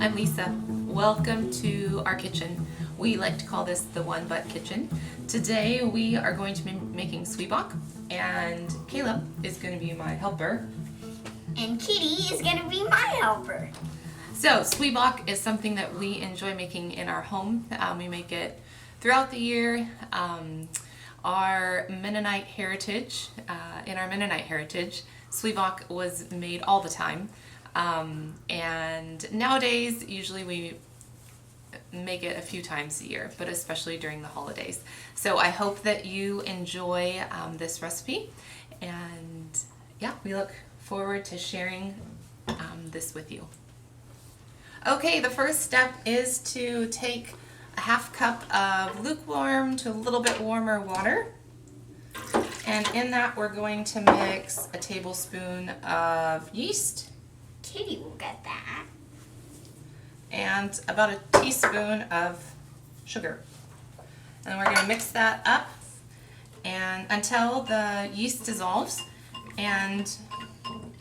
I'm Lisa. Welcome to our kitchen. We like to call this the One Butt Kitchen. Today we are going to be making Zwieback, and Caleb is going to be my helper. And Kitty is going to be my helper. So Zwieback is something that we enjoy making in our home. We make it throughout the year. Our Mennonite heritage, in our Mennonite heritage, Zwieback was made all the time. And nowadays, usually we make it a few times a year, but especially during the holidays. So I hope that you enjoy this recipe, and yeah, we look forward to sharing this with you. Okay, the first step is to take a half cup of lukewarm to a little bit warmer water, and in that we're going to mix a tablespoon of yeast. Kitty will get that. And about a teaspoon of sugar. And we're going to mix that up and until the yeast dissolves, and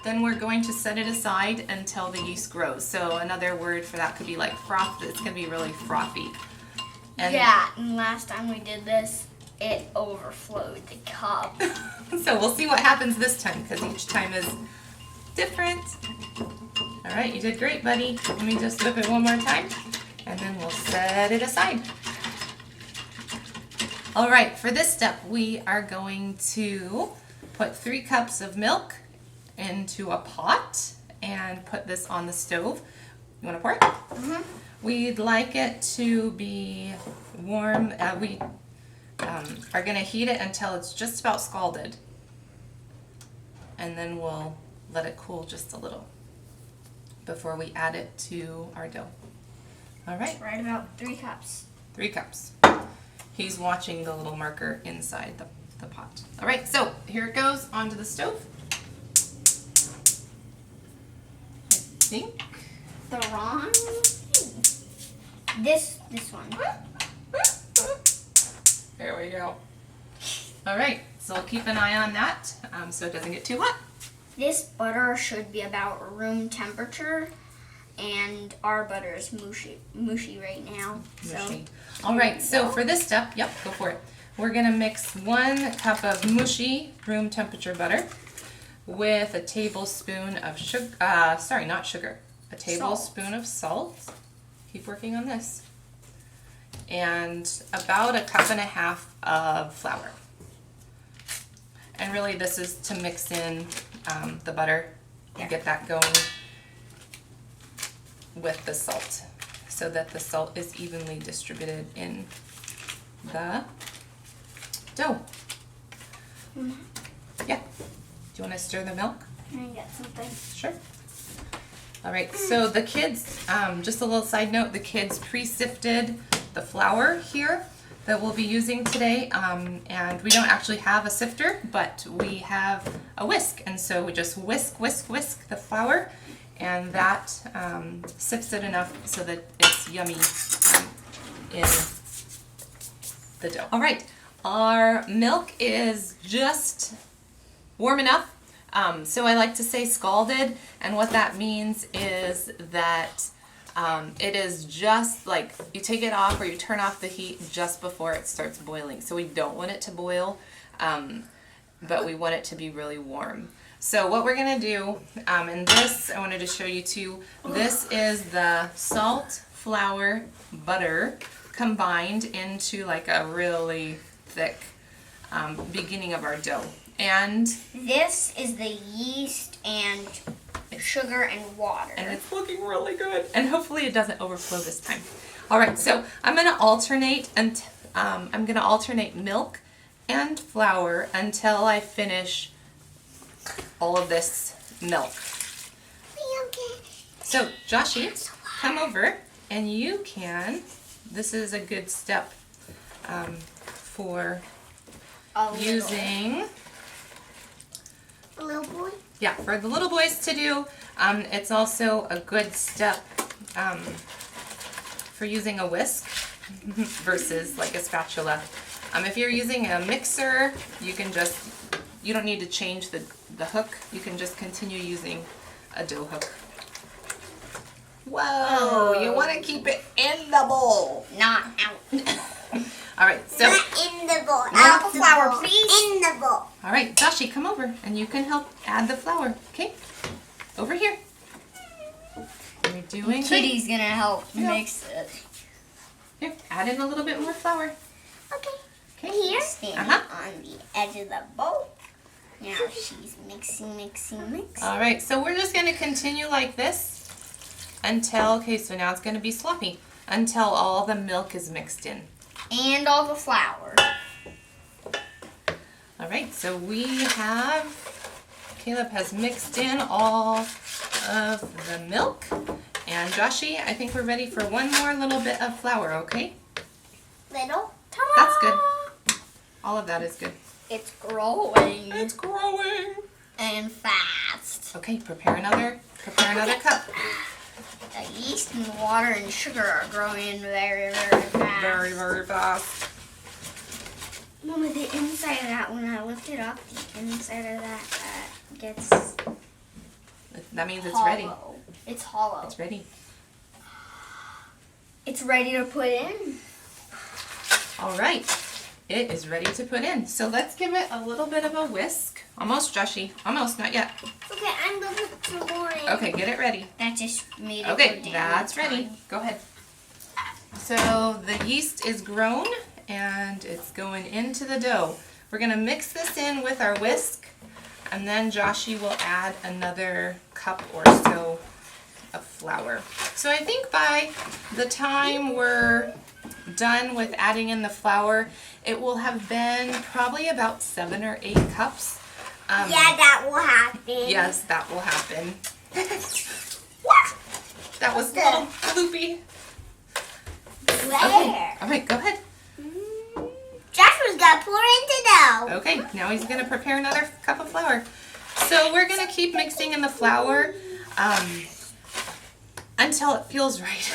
then we're going to set it aside until the yeast grows. So another word for that could be like froth. It's going to be really frothy. And yeah, and last time we did this, it overflowed the cup. So we'll see what happens this time, because each time is different. All right, you did great, buddy. Let me just whip it one more time, and then we'll set it aside. All right, for this step, we are going to put 3 cups of milk into a pot and put this on the stove. You want to pour it? Mm-hmm. We'd like it to be warm. We are going to heat it until it's just about scalded, and then we'll let it cool just a little before we add it to our dough. All right. Right about 3 cups. 3 cups. He's watching the little marker inside the pot. All right, so here it goes onto the stove. I think. The wrong thing. This one. There we go. All right, so we'll keep an eye on that so it doesn't get too hot. This butter should be about room temperature, and our butter is mushy right now. Mushy. All right, so for this step, yep, go for it. We're gonna mix 1 cup of mushy room temperature butter with a tablespoon of sugar, a tablespoon of salt. Keep working on this. And about a cup and a half of flour. And really this is to mix in the butter and get that going with the salt, so that the salt is evenly distributed in the dough. Mm-hmm. Yeah. Do you want to stir the milk? Can I get something? Sure. All right, so the kids, just a little side note, the kids pre-sifted the flour here that we'll be using today, and we don't actually have a sifter, but we have a whisk, and so we just whisk the flour, and that sifts it enough so that it's yummy in the dough. All right, our milk is just warm enough. So I like to say scalded, and what that means is that it is just like you take it off or you turn off the heat just before it starts boiling. So we don't want it to boil, but we want it to be really warm. So what we're going to do, and this I wanted to show you too, this is the salt, flour, butter combined into like a really thick beginning of our dough. And this is the yeast and sugar and water. And it's looking really good. And hopefully it doesn't overflow this time. All right, so I'm going to alternate, and I'm going to alternate milk and flour until I finish all of this milk. So Joshie, come over, and you can. This is a good step for using. Little boy? Yeah, for the little boys to do. It's also a good step for using a whisk versus like a spatula. If you're using a mixer, you don't need to change the hook. You can just continue using a dough hook. Whoa, you want to keep it in the bowl. Not out. All right, so. Not in the bowl. Out Out the flour, please. In the bowl. All right, Joshy, come over and you can help add the flour. Okay, over here. You're doing great. Kitty's gonna help Yeah. mix it. Here, add in a little bit more flour. Okay. Okay. Here. Standing Uh-huh. on the edge of the bowl. Now she's mixing. All right, so we're just going to continue like this until, okay, so now it's going to be sloppy, until all the milk is mixed in. And all the flour. All right, so Caleb has mixed in all of the milk. And Joshy, I think we're ready for one more little bit of flour, okay? Little. That's good. All of that is good. It's growing. It's growing. And fast. Okay, prepare another cup. The yeast and water and sugar are growing very, very fast. Very, very fast. Mama, the inside of that, when I lift it up, the inside of that gets That means it's hollow. ready. It's hollow. It's ready. It's ready to put in. All right, it is ready to put in. So let's give it a little bit of a whisk. Almost, Joshy. Almost, not yet. Okay, I'm going to put some more in. Okay, get it ready. That just made it Okay, go down. that's ready. Go ahead. So the yeast is grown and it's going into the dough. We're gonna mix this in with our whisk, and then Joshy will add another cup or so of flour. So I think by the time we're done with adding in the flour, it will have been probably about 7 or 8 cups. Yeah, that will happen. Yes, that will happen. That was a little loopy. Where? All right, go ahead. Joshua's got to pour into dough. Okay, now he's going to prepare another cup of flour. So we're going to keep mixing in the flour until it feels right.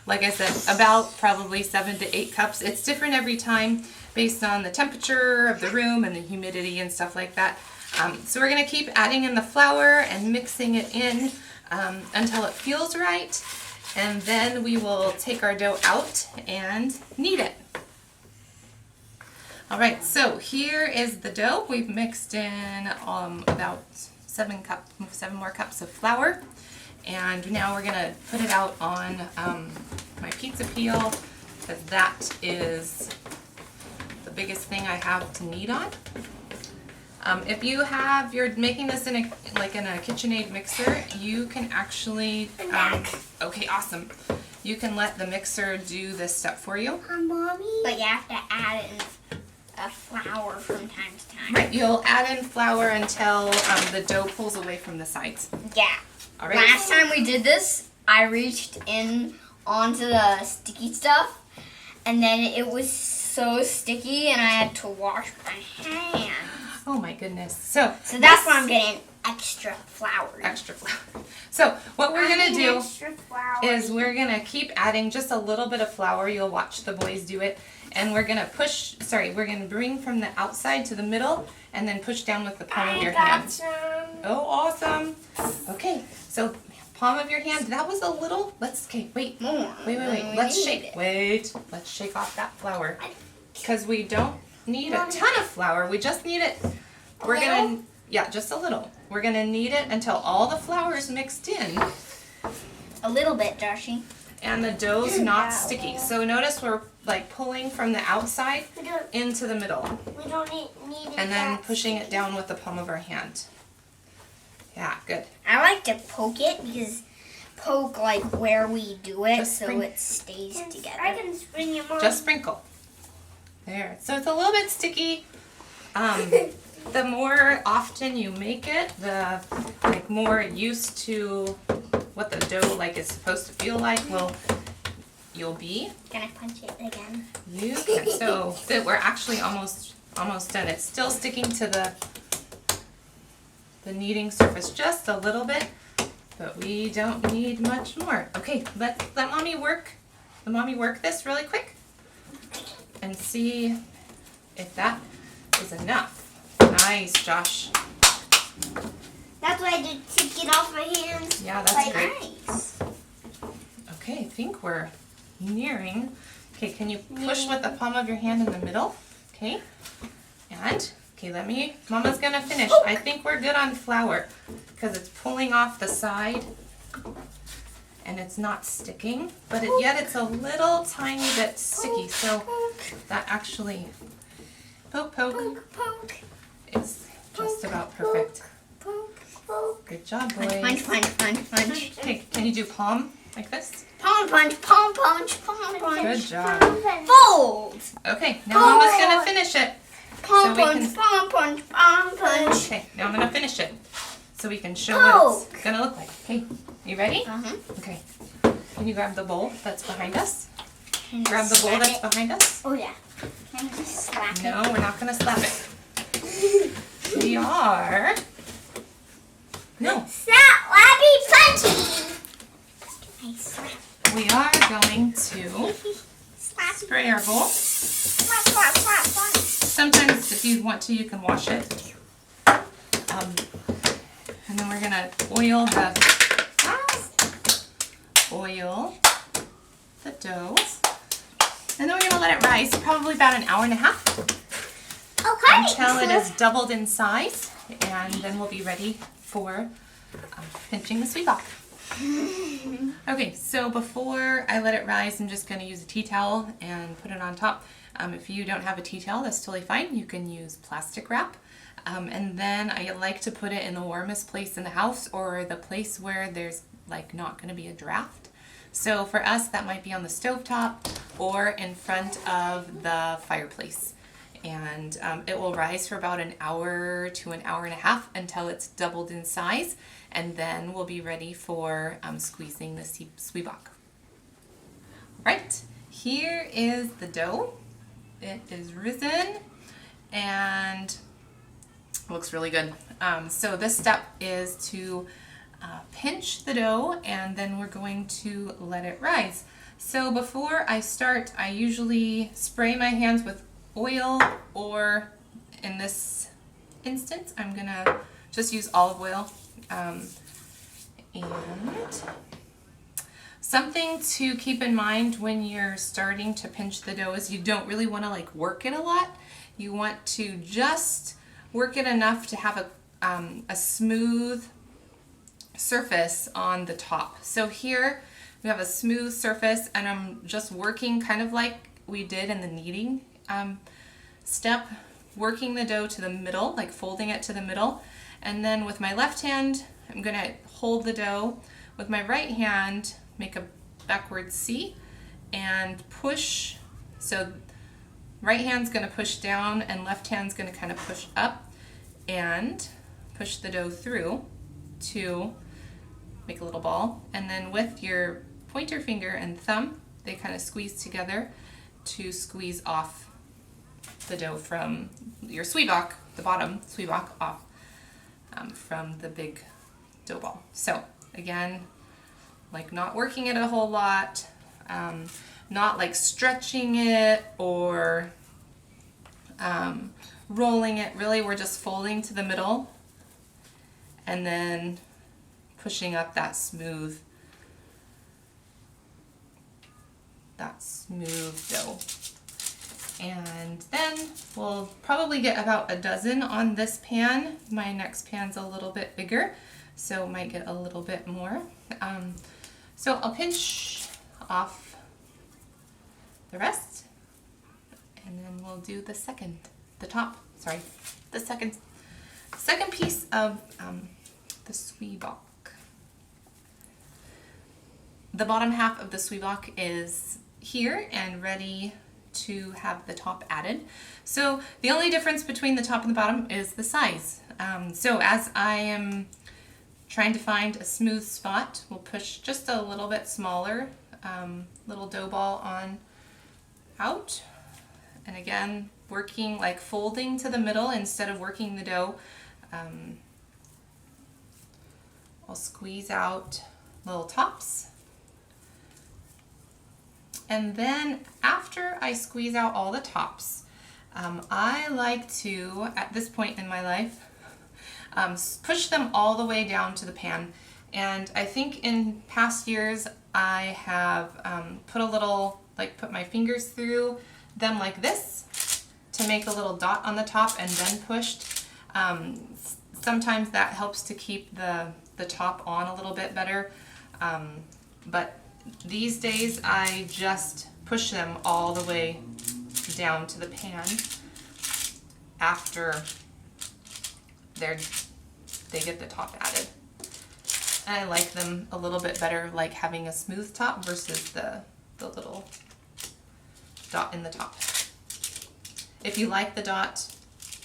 Like I said, about probably 7 to 8 cups. It's different every time based on the temperature of the room and the humidity and stuff like that. So we're going to keep adding in the flour and mixing it in until it feels right. And then we will take our dough out and knead it. All right, so here is the dough. We've mixed in about 7 more cups of flour. And now we're gonna put it out on my pizza peel, because that is the biggest thing I have to knead on. If you're making this in a KitchenAid mixer, you can actually, okay, awesome. You can let the mixer do this step for you. Mommy? But you have to add in a flour from time to time. Right, you'll add in flour until the dough pulls away from the sides. Yeah. All right. Last time we did this, I reached in onto the sticky stuff, and then it was so sticky, and I had to wash my hands. Oh my goodness. So That's why I'm getting extra flour. extra flour. So what we're gonna do Extra flour. is we're gonna keep adding just a little bit of flour. You'll watch the boys do it. And we're gonna we're gonna bring from the outside to the middle and then push down with the palm of your hand. Oh, awesome. Okay, so palm of your hand. That was a little, wait. More. Wait. than we Let's needed. Let's shake off that flour. Because we don't need a ton of flour. We just need it. Just a little. We're gonna knead it until all the flour is mixed in A little bit, Joshy. and the dough's not sticky. So notice we're like pulling from the outside into the middle We don't need it. and then pushing it down with the palm of our hand. Yeah, good. I like to poke it because like where we do it Just so spring- it stays together. I can spring your mom. Just sprinkle. There. So it's a little bit sticky. The more often you make it, the more used to what the dough is supposed to feel like you'll be. Can I punch it again? You can. So we're actually almost done. It's still sticking to the kneading surface just a little bit, but we don't need much more. Okay, let mommy work. Let mommy work this really quick and see if that is enough. Nice, Josh. That's what I did to get off my hands. Yeah, that's Like, great. Nice. think we're nearing. Okay, can you push with the palm of your hand in the middle? Okay. And, okay, Mama's gonna finish. I think we're good on flour because it's pulling off the side and it's not sticking, but yet it's a little tiny bit sticky. So that actually, poke, is just about perfect. Good job, boys. Punch. Okay, can you do palm like this? Palm punch. Good job. Fold. Okay, now Mama's gonna finish it. Palm So we punch. Okay, now I'm gonna finish it so we can show what it's gonna look like. Okay, you ready? Okay. Can you grab the bowl that's behind us? Grab the bowl that's behind us. Oh yeah. Can I just slap it? No, we're not gonna slap it. We are. No. Slappy punchy. I slap. We are going to spray our bowl. Sometimes if you want to, you can wash it. And then we're gonna oil the dough. And then we're gonna let it rise probably about an hour and a half until it is doubled in size. And then we'll be ready for pinching the Zwieback. Okay, so before I let it rise, I'm just going to use a tea towel and put it on top. If you don't have a tea towel, that's totally fine. You can use plastic wrap. And then I like to put it in the warmest place in the house or the place where there's like not going to be a draft. So for us, that might be on the stovetop or in front of the fireplace. And it will rise for about an hour to an hour and a half until it's doubled in size, and then we'll be ready for squeezing the Zwieback. Right, here is the dough. It is risen and looks really good. So this step is to pinch the dough, and then we're going to let it rise. So before I start, I usually spray my hands with oil, or in this instance I'm gonna just use olive oil. And something to keep in mind when you're starting to pinch the dough is you don't really want to like work it a lot. You want to just work it enough to have a smooth surface on the top. So here we have a smooth surface, and I'm just working kind of like we did in the kneading step, working the dough to the middle, like folding it to the middle. And then with my left hand, I'm gonna hold the dough. With my right hand, make a backward C and push. So right hand's gonna push down and left hand's gonna kind of push up and push the dough through to make a little ball. And then with your pointer finger and thumb, they kind of squeeze together to squeeze off the dough from your Zwieback, the bottom Zwieback off from the big dough ball. So again, like not working it a whole lot, not like stretching it or rolling it. Really, we're just folding to the middle and then pushing up that smooth dough. And then we'll probably get about a dozen on this pan. My next pan's a little bit bigger, so might get a little bit more. So I'll pinch off the rest, and then we'll do the second piece of the Zwieback. The bottom half of the Zwieback is here and ready to have the top added. So the only difference between the top and the bottom is the size. So as I am trying to find a smooth spot, we'll push just a little bit smaller little dough ball on out. And again, working like folding to the middle instead of working the dough. I'll squeeze out little tops. And then after I squeeze out all the tops, I like to, at this point in my life, push them all the way down to the pan And I think in past years I have put my fingers through them like this to make a little dot on the top and then pushed. Sometimes that helps to keep the top on a little bit better. But these days I just push them all the way down to the pan after they get the top added. And I like them a little bit better, like having a smooth top versus the little dot in the top. If you like the dot,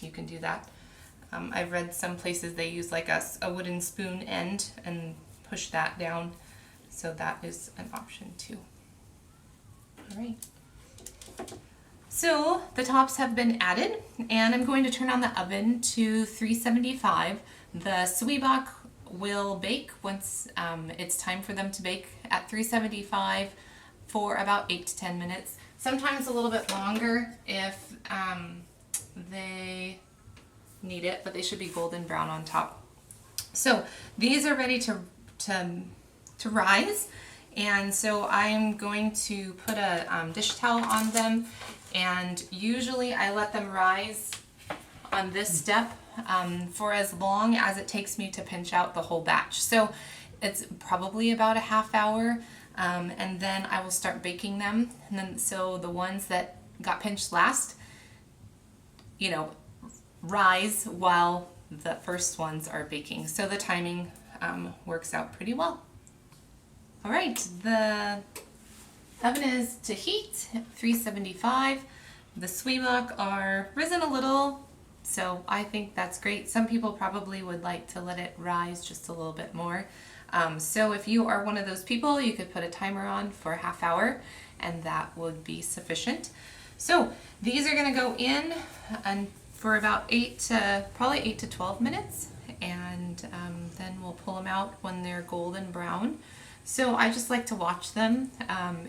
you can do that. I've read some places they use like a wooden spoon end and push that down, so that is an option too. All right. So the tops have been added, and I'm going to turn on the oven to 375. The Zwieback will bake once it's time for them to bake at 375 for about 8 to 10 minutes. Sometimes a little bit longer if they need it, but they should be golden brown on top. So these are ready to rise, and so I'm going to put a dish towel on them, and usually I let them rise on this step for as long as it takes me to pinch out the whole batch. So it's probably about a half hour, and then I will start baking them. And then so the ones that got pinched last, rise while the first ones are baking. So the timing works out pretty well. All right, the oven is to heat, 375. The Zwieback are risen a little, so I think that's great. Some people probably would like to let it rise just a little bit more. So if you are one of those people, you could put a timer on for a half hour, and that would be sufficient. So these are gonna go in and for about 8 to 12 minutes, and then we'll pull them out when they're golden brown. So I just like to watch them.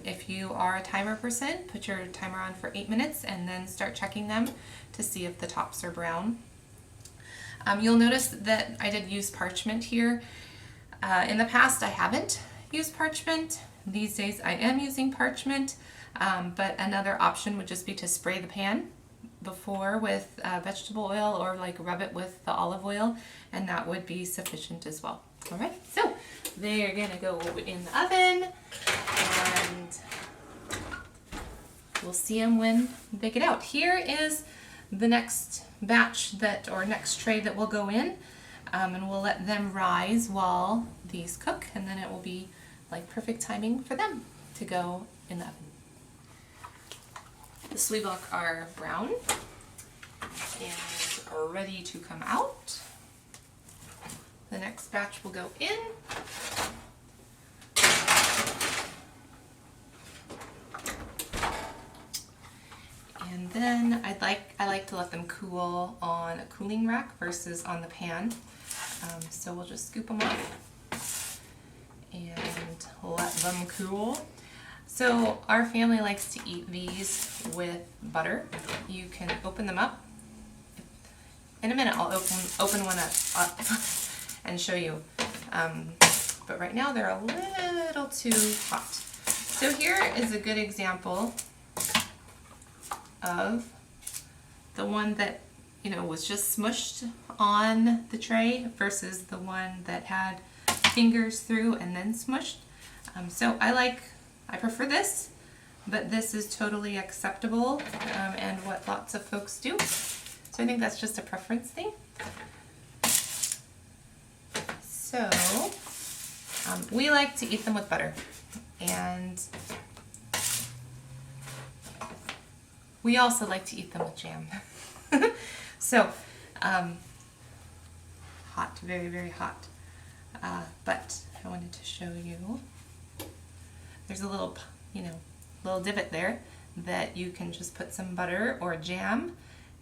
If you are a timer person, put your timer on for 8 minutes and then start checking them to see if the tops are brown. You'll notice that I did use parchment here. In the past I haven't used parchment. These days I am using parchment, but another option would just be to spray the pan before with vegetable oil, or like rub it with the olive oil, and that would be sufficient as well. All right, so they're gonna go in the oven, and we'll see them when they get out. Here is the next batch next tray that will go in, and we'll let them rise while these cook, and then it will be like perfect timing for them to go in the oven. The Zwieback are brown and are ready to come out. The next batch will go in. And then I like to let them cool on a cooling rack versus on the pan. So we'll just scoop them off and let them cool. So our family likes to eat these with butter. You can open them up. In a minute I'll open one up and show you. But right now they're a little too hot. So here is a good example of the one that was just smushed on the tray versus the one that had fingers through and then smushed. So I prefer this, but this is totally acceptable and what lots of folks do. So I think that's just a preference thing. So we like to eat them with butter, and we also like to eat them with jam. So hot, very, very hot. But I wanted to show you. There's a little, little divot there that you can just put some butter or jam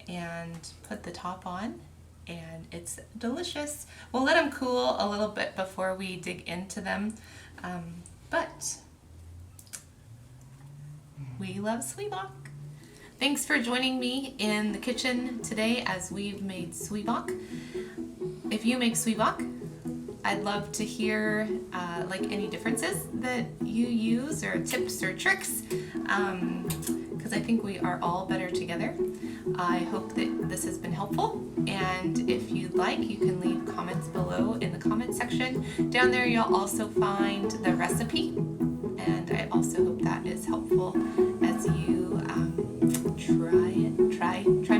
and put the top on, and it's delicious. We'll let them cool a little bit before we dig into them, but we love Zwieback. Thanks for joining me in the kitchen today as we've made Zwieback. If you make Zwieback, I'd love to hear like any differences that you use or tips or tricks, because I think we are all better together. I hope that this has been helpful, and if you'd like, you can leave comments below in the comment section. Down there you'll also find the recipe, and I also hope that is helpful as you try